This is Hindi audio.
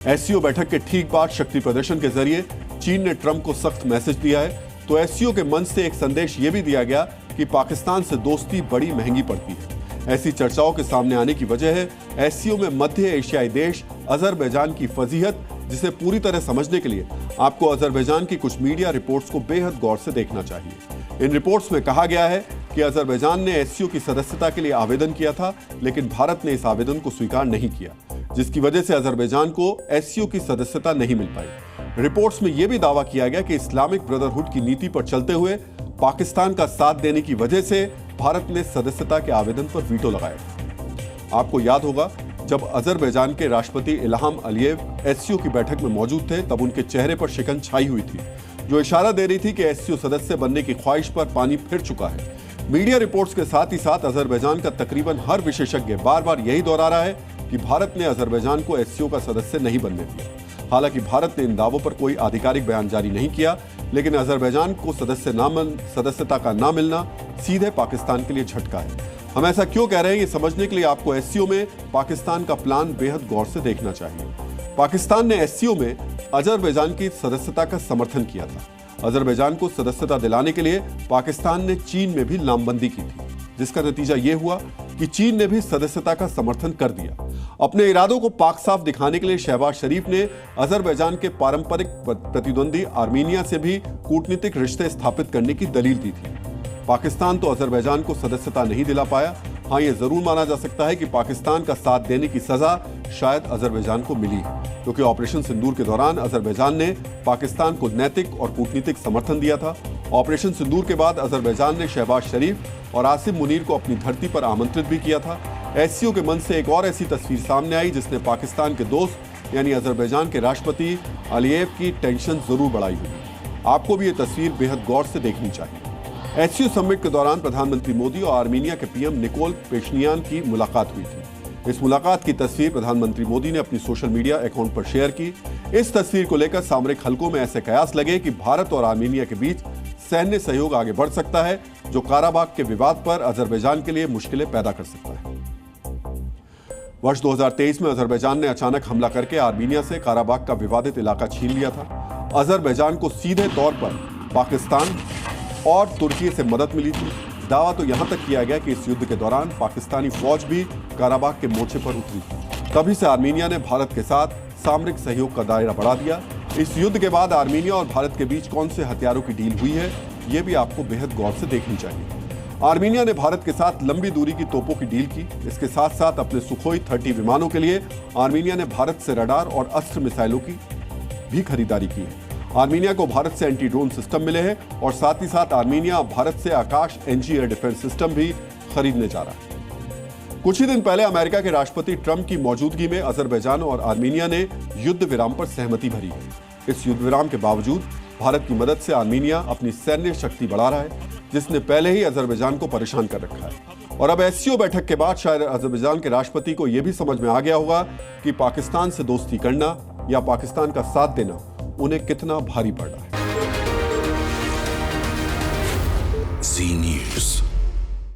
एससीओ बैठक के ठीक बाद शक्ति प्रदर्शन के जरिए चीन ने ट्रंप को सख्त मैसेज दिया है, तो एससीओ के मंच से एक संदेश यह भी दिया गया कि पाकिस्तान से दोस्ती बड़ी महंगी पड़ती है। ऐसी चर्चाओं के सामने आने की वजह है एससीओ में मध्य एशियाई देश अजरबैजान की फजीहत, जिसे पूरी तरह समझने के लिए आपको अजरबैजान की कुछ मीडिया रिपोर्ट्स को बेहद गौर से देखना चाहिए। इन रिपोर्ट्स में कहा गया है कि अजरबैजान ने एससीओ की सदस्यता के लिए आवेदन किया था, लेकिन भारत ने इस आवेदन को स्वीकार नहीं किया, जिसकी वजह से अजरबैजान को एससीओ की सदस्यता नहीं मिल पाई। रिपोर्ट्स में यह भी दावा किया गया कि इस्लामिक ब्रदरहुड की नीति पर चलते हुए पाकिस्तान का साथ देने की वजह से भारत ने सदस्यता के आवेदन पर वीटो लगाया। आपको याद होगा, जब अजरबैजान के राष्ट्रपति इल्हाम अलियेव एससीओ की बैठक में मौजूद थे, तब उनके चेहरे पर शिकन छाई हुई थी, जो इशारा दे रही थी कि एससीओ सदस्य बनने की ख्वाहिश पर पानी फिर चुका है। मीडिया रिपोर्ट्स के साथ ही साथ अजरबैजान का तकरीबन हर विशेषज्ञ बार बार यही दोहरा रहा है कि भारत ने अजरबैजान को एससीओ का सदस्य नहीं बनने दिया। हालांकि भारत ने इन दावों पर कोई आधिकारिक बयान जारी नहीं किया, लेकिन अजरबैजान को सदस्यता का ना मिलना सीधे पाकिस्तान के लिए झटका है। हम ऐसा क्यों कह रहे हैं, ये समझने के लिए आपको एससीओ में पाकिस्तान का प्लान बेहद गौर से देखना चाहिए। पाकिस्तान ने एससीओ में अजरबैजान की सदस्यता का समर्थन किया था। अजरबैजान को सदस्यता दिलाने के लिए पाकिस्तान ने चीन में भी लामबंदी की थी, जिसका नतीजा ये हुआ कि चीन ने भी सदस्यता का समर्थन कर दिया। अपने इरादों को पाक साफ दिखाने के लिए शहबाज शरीफ ने अजरबैजान के पारंपरिक प्रतिद्वंदी आर्मीनिया से भी कूटनीतिक रिश्ते स्थापित करने की दलील दी थी। पाकिस्तान तो अजरबैजान को सदस्यता नहीं दिला पाया। हाँ, यह जरूर माना जा सकता है कि पाकिस्तान का साथ देने की सजा शायद अजरबैजान को मिली, क्योंकि ऑपरेशन सिंदूर के दौरान अजरबैजान ने पाकिस्तान को नैतिक और कूटनीतिक समर्थन दिया था। ऑपरेशन सिंदूर के बाद अजरबैजान ने शहबाज शरीफ और आसिम मुनीर को अपनी धरती पर आमंत्रित भी किया था। एससीओ के मन से एक और ऐसी तस्वीर सामने आई जिसने पाकिस्तान के दोस्त यानी अजरबैजान के राष्ट्रपति अलियेव की टेंशन जरूर बढ़ाई हुई। आपको भी ये तस्वीर बेहद गौर से देखनी चाहिए। एससीओ समिट के दौरान प्रधानमंत्री मोदी और आर्मीनिया के पीएम निकोल पेशिनियान की मुलाकात हुई थी। इस मुलाकात की तस्वीर प्रधानमंत्री मोदी ने अपनी सोशल मीडिया अकाउंट पर शेयर की। इस तस्वीर को लेकर सामरिक हलकों में ऐसे कयास लगे कि भारत और आर्मीनिया के बीच सैन्य सहयोग आगे बढ़ सकता है, जो काराबाग के विवाद पर अजरबैजान के लिए मुश्किलें पैदा कर सकता है। वर्ष 2023 में अजरबैजान ने अचानक हमला करके आर्मीनिया से काराबाग का विवादित इलाका छीन लिया था। अजरबैजान को सीधे तौर पर पाकिस्तान और तुर्की से मदद मिली थी। दावा तो यहां तक किया गया कि इस युद्ध के दौरान पाकिस्तानी फौज भी काराबाग के मोर्चे पर उतरी थी। तभी से आर्मीनिया ने भारत के साथ सामरिक सहयोग का दायरा बढ़ा दिया। इस युद्ध के बाद आर्मीनिया और भारत के बीच कौन से हथियारों की डील हुई है, यह भी आपको बेहद गौर से देखनी चाहिए। आर्मीनिया ने भारत के साथ लंबी दूरी की तोपों की डील की। इसके साथ साथ अपने सुखोई 30 विमानों के लिए आर्मीनिया ने भारत से रडार और अस्त्र मिसाइलों की भी खरीदारी की है। आर्मीनिया को भारत से एंटी ड्रोन सिस्टम मिले हैं और साथ ही साथ आर्मीनिया भारत से आकाश एनजी एयर डिफेंस सिस्टम भी खरीदने जा रहा है। कुछ ही दिन पहले अमेरिका के राष्ट्रपति ट्रंप की मौजूदगी में अजरबैजान और आर्मीनिया ने युद्ध विराम पर सहमति भरी है। इस युद्ध विराम के बावजूद भारत की मदद से आर्मीनिया अपनी सैन्य शक्ति बढ़ा रहा है, जिसने पहले ही अजरबैजान को परेशान कर रखा है। और अब एससीओ बैठक के बाद शायद अजरबैजान के राष्ट्रपति को यह भी समझ में आ गया होगा कि पाकिस्तान से दोस्ती करना या पाकिस्तान का साथ देना उन्हें कितना भारी पड़ रहा है। जी न्यूज़।